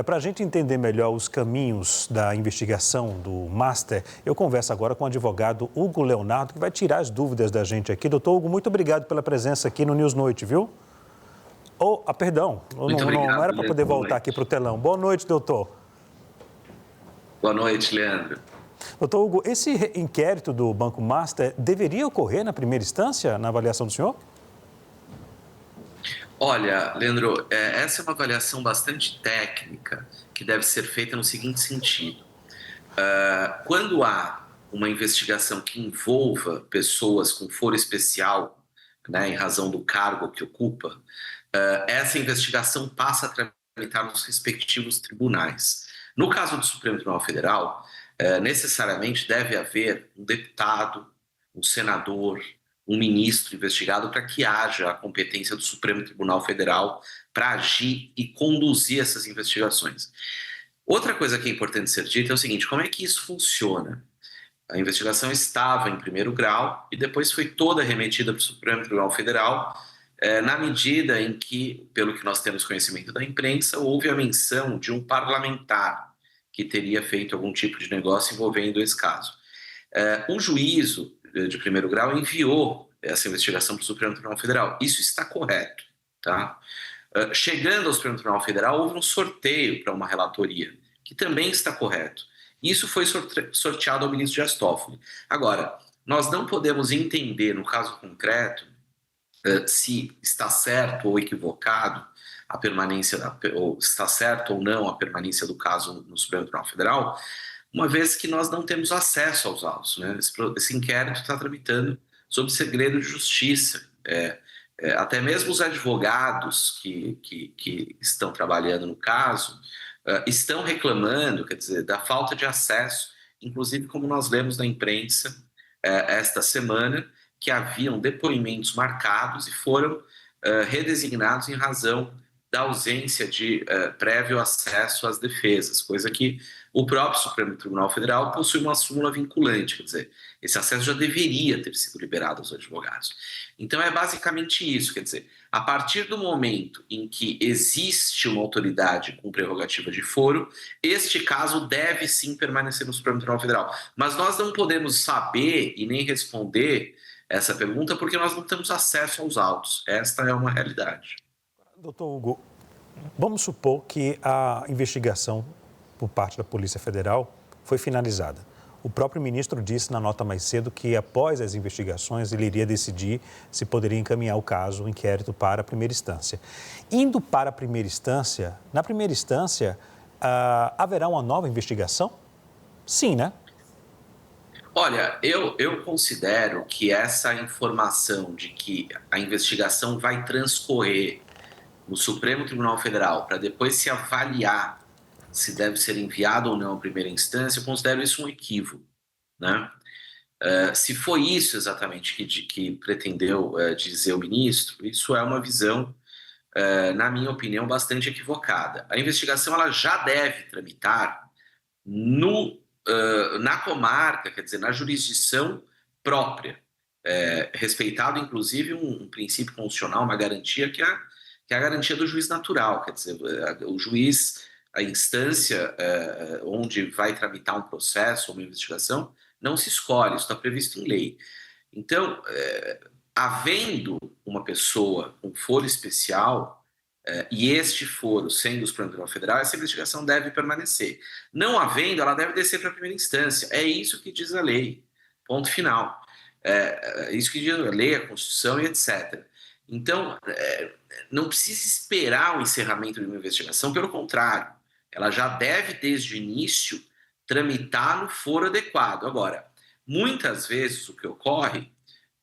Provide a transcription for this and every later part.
Para a gente entender melhor os caminhos da investigação do Master, eu converso agora com o advogado Hugo Leonardo, que vai tirar as dúvidas da gente aqui. Doutor Hugo, muito obrigado pela presença aqui no News Noite, viu? Perdão, não era para poder voltar aqui para o telão. Boa noite, doutor. Boa noite, Leandro. Doutor Hugo, esse inquérito do Banco Master deveria ocorrer na primeira instância, na avaliação do senhor? Olha, Leandro, essa é uma avaliação bastante técnica que deve ser feita no seguinte sentido. Quando há uma investigação que envolva pessoas com foro especial, né, em razão do cargo que ocupa, essa investigação passa a tramitar nos respectivos tribunais. No caso do Supremo Tribunal Federal, necessariamente deve haver um deputado, um senador, um ministro investigado para que haja a competência do Supremo Tribunal Federal para agir e conduzir essas investigações. Outra coisa que é importante ser dita é o seguinte: como é que isso funciona? A investigação estava em primeiro grau e depois foi toda remetida para o Supremo Tribunal Federal, na medida em que, pelo que nós temos conhecimento da imprensa, houve a menção de um parlamentar que teria feito algum tipo de negócio envolvendo esse caso. O juízo de primeiro grau enviou essa investigação para o Supremo Tribunal Federal. Isso está correto, tá? Chegando ao Supremo Tribunal Federal, houve um sorteio para uma relatoria, que também está correto. Isso foi sorteado ao ministro Dias Toffoli. Agora, nós não podemos entender, no caso concreto, se está certo ou equivocado a permanência, ou está certo ou não a permanência do caso no Supremo Tribunal Federal, uma vez que nós não temos acesso aos autos, né? Esse inquérito está tramitando sob segredo de justiça. Até mesmo os advogados que estão trabalhando no caso estão reclamando, quer dizer, da falta de acesso, inclusive como nós lemos na imprensa esta semana, que haviam depoimentos marcados e foram redesignados em razão da ausência de prévio acesso às defesas, coisa que o próprio Supremo Tribunal Federal possui uma súmula vinculante, quer dizer, esse acesso já deveria ter sido liberado aos advogados. Então é basicamente isso, quer dizer, a partir do momento em que existe uma autoridade com prerrogativa de foro, este caso deve sim permanecer no Supremo Tribunal Federal. Mas nós não podemos saber e nem responder essa pergunta porque nós não temos acesso aos autos. Esta é uma realidade. Doutor Hugo, vamos supor que a investigação por parte da Polícia Federal foi finalizada. O próprio ministro disse na nota mais cedo que após as investigações ele iria decidir se poderia encaminhar o caso, o inquérito, para a primeira instância. Indo para a primeira instância, na primeira instância, haverá uma nova investigação? Sim, né? Olha, eu considero que essa informação de que a investigação vai transcorrer no Supremo Tribunal Federal para depois se avaliar se deve ser enviado ou não à primeira instância, eu considero isso um equívoco, né? Se foi isso exatamente que pretendeu dizer o ministro, isso é uma visão, na minha opinião, bastante equivocada. A investigação ela já deve tramitar na comarca, quer dizer, na jurisdição própria, respeitado inclusive um princípio constitucional, uma garantia que é a garantia do juiz natural, quer dizer, o juiz, a instância onde vai tramitar um processo ou uma investigação, não se escolhe, isso está previsto em lei. Então, havendo uma pessoa com foro especial, e este foro sendo o Supremo Tribunal Federal, essa investigação deve permanecer. Não havendo, ela deve descer para a primeira instância. É isso que diz a lei, ponto final. É isso que diz a lei, a Constituição e etc. Então, não precisa esperar o encerramento de uma investigação, pelo contrário, ela já deve, desde o início, tramitar no foro adequado. Agora, muitas vezes o que ocorre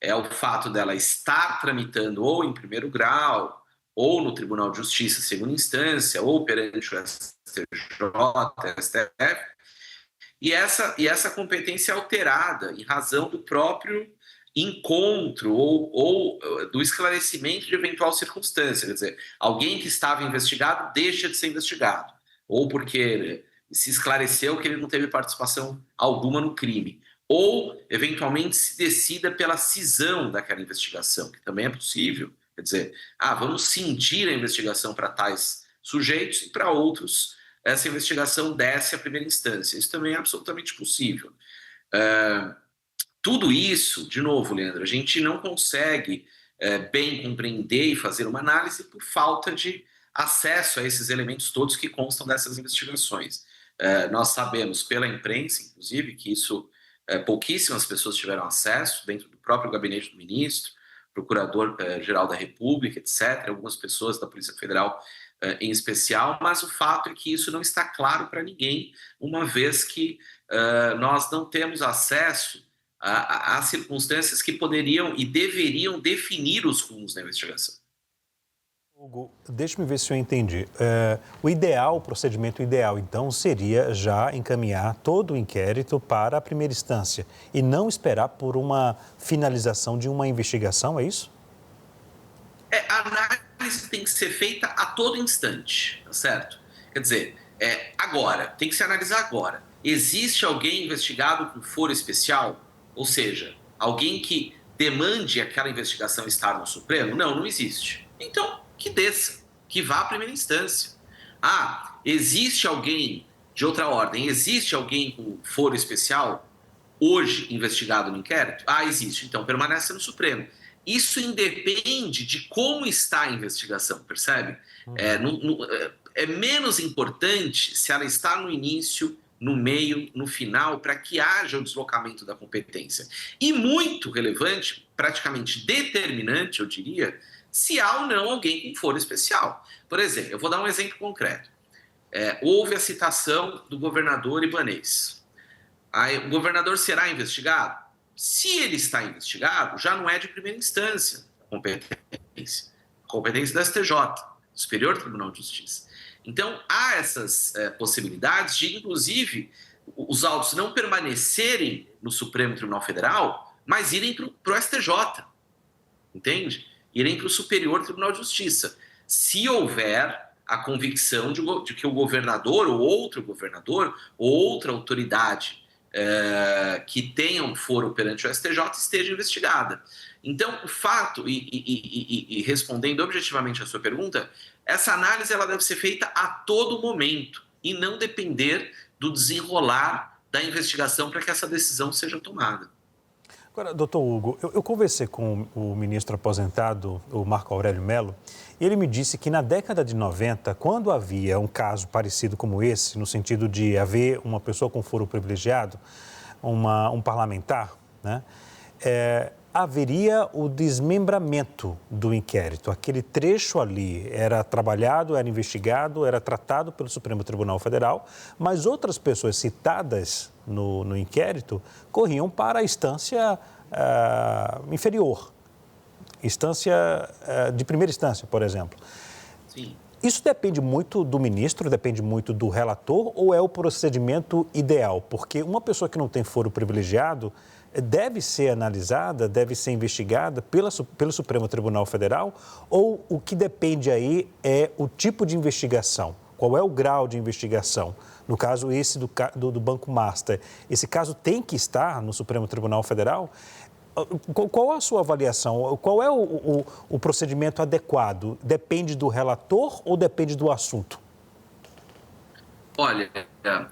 é o fato dela estar tramitando ou em primeiro grau, ou no Tribunal de Justiça, segunda instância, ou perante o STJ, STF, e essa competência é alterada em razão do próprio encontro ou do esclarecimento de eventual circunstância. Quer dizer, alguém que estava investigado deixa de ser investigado, ou porque se esclareceu que ele não teve participação alguma no crime, ou eventualmente se decida pela cisão daquela investigação, que também é possível. Quer dizer, vamos cindir a investigação para tais sujeitos e para outros essa investigação desce à primeira instância. Isso também é absolutamente possível. Tudo isso, de novo, Leandro, a gente não consegue bem compreender e fazer uma análise por falta de acesso a esses elementos todos que constam dessas investigações. Nós sabemos pela imprensa, inclusive, que isso pouquíssimas pessoas tiveram acesso dentro do próprio gabinete do ministro, Procurador-Geral da República, etc., algumas pessoas da Polícia Federal em especial, mas o fato é que isso não está claro para ninguém, uma vez que nós não temos acesso às circunstâncias que poderiam e deveriam definir os rumos da investigação. Hugo, deixa-me ver se eu entendi. O procedimento ideal, então, seria já encaminhar todo o inquérito para a primeira instância e não esperar por uma finalização de uma investigação, é isso? A análise tem que ser feita a todo instante, tá certo? Quer dizer, agora, tem que se analisar agora. Existe alguém investigado com foro especial? Ou seja, alguém que demande aquela investigação estar no Supremo? Não, não existe. Então, que desça, que vá à primeira instância. Existe alguém de outra ordem? Existe alguém com foro especial hoje investigado no inquérito? Existe. Então, permanece no Supremo. Isso independe de como está a investigação, percebe? É menos importante se ela está no início, no meio, no final, para que haja o deslocamento da competência. E muito relevante, praticamente determinante, eu diria, se há ou não alguém com foro especial. Por exemplo, eu vou dar um exemplo concreto. Houve a citação do governador Ibanez. O governador será investigado? Se ele está investigado, já não é de primeira instância a competência. A competência da STJ, Superior Tribunal de Justiça. Então, há essas possibilidades de, inclusive, os autos não permanecerem no Supremo Tribunal Federal, mas irem para o STJ, entende? Irem para o Superior Tribunal de Justiça. Se houver a convicção de que o governador ou outro governador ou outra autoridade que tenha um foro perante o STJ esteja investigada. Então, o fato, e respondendo objetivamente a sua pergunta, essa análise ela deve ser feita a todo momento e não depender do desenrolar da investigação para que essa decisão seja tomada. Agora, doutor Hugo, eu conversei com o ministro aposentado, o Marco Aurélio Mello, e ele me disse que na década de 90, quando havia um caso parecido como esse, no sentido de haver uma pessoa com foro privilegiado, um parlamentar, né, haveria o desmembramento do inquérito. Aquele trecho ali era trabalhado, era investigado, era tratado pelo Supremo Tribunal Federal, mas outras pessoas citadas no inquérito corriam para a instância inferior, instância de primeira instância, por exemplo. Sim. Isso depende muito do ministro, depende muito do relator, ou é o procedimento ideal? Porque uma pessoa que não tem foro privilegiado deve ser analisada, deve ser investigada pelo Supremo Tribunal Federal, ou o que depende aí é o tipo de investigação? Qual é o grau de investigação? No caso, esse do Banco Master, esse caso tem que estar no Supremo Tribunal Federal? Qual a sua avaliação? Qual é o procedimento adequado? Depende do relator ou depende do assunto? Olha,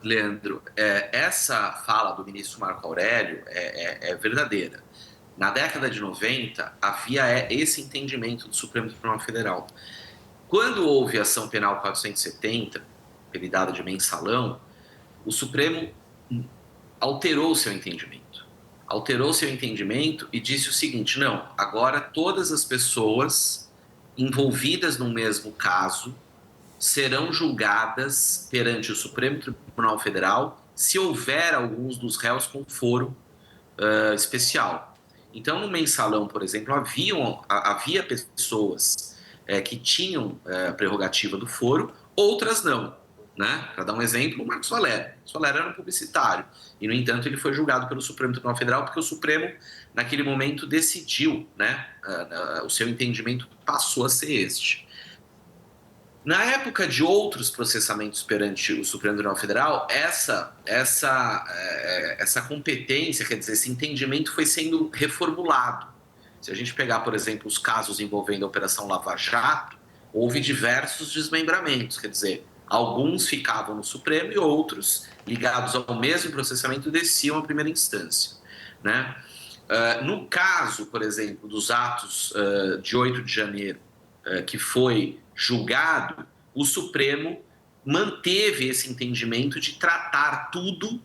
Leandro, essa fala do ministro Marco Aurélio é verdadeira. Na década de 90, havia esse entendimento do Supremo Tribunal Federal. Quando houve a ação penal 470, apelidada de mensalão, o Supremo alterou seu entendimento. Alterou seu entendimento e disse o seguinte: não, agora todas as pessoas envolvidas no mesmo caso serão julgadas perante o Supremo Tribunal Federal se houver alguns dos réus com foro especial. Então, no mensalão, por exemplo, havia pessoas que tinham a prerrogativa do foro, outras não. Né? Para dar um exemplo, o Marcos Valério. Marcos Valério era um publicitário e, no entanto, ele foi julgado pelo Supremo Tribunal Federal porque o Supremo, naquele momento, decidiu, né? O seu entendimento passou a ser este. Na época de outros processamentos perante o Supremo Tribunal Federal, essa competência, quer dizer, esse entendimento foi sendo reformulado. Se a gente pegar, por exemplo, os casos envolvendo a Operação Lava Jato, houve diversos desmembramentos, quer dizer, Alguns ficavam no Supremo e outros, ligados ao mesmo processamento, desciam à primeira instância, né? No caso, por exemplo, dos atos de 8 de janeiro, que foi julgado, o Supremo manteve esse entendimento de tratar tudo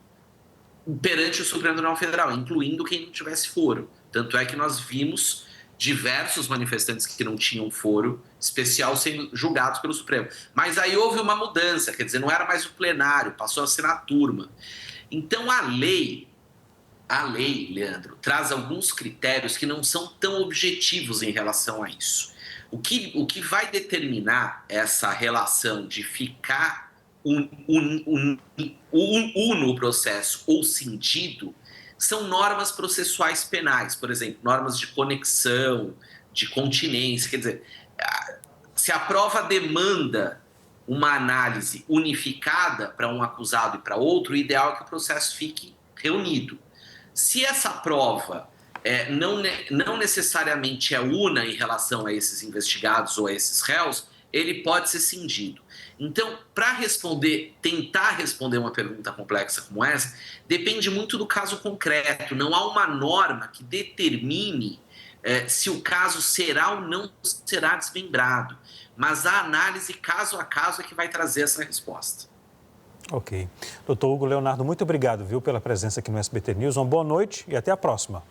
perante o Supremo Tribunal Federal, incluindo quem não tivesse foro. Tanto é que nós vimos diversos manifestantes que não tinham foro especial sendo julgados pelo Supremo. Mas aí houve uma mudança, quer dizer, não era mais o plenário, passou a ser na turma. Então a lei, Leandro, traz alguns critérios que não são tão objetivos em relação a isso. O que vai determinar essa relação de ficar no processo ou cindido são normas processuais penais, por exemplo, normas de conexão, de continência. Quer dizer, se a prova demanda uma análise unificada para um acusado e para outro, o ideal é que o processo fique reunido. Se essa prova não necessariamente é una em relação a esses investigados ou a esses réus, ele pode ser cindido. Então, para tentar responder uma pergunta complexa como essa, depende muito do caso concreto. Não há uma norma que determine se o caso será ou não será desmembrado. Mas a análise caso a caso é que vai trazer essa resposta. Ok. Doutor Hugo Leonardo, muito obrigado, pela presença aqui no SBT News. Uma boa noite e até a próxima.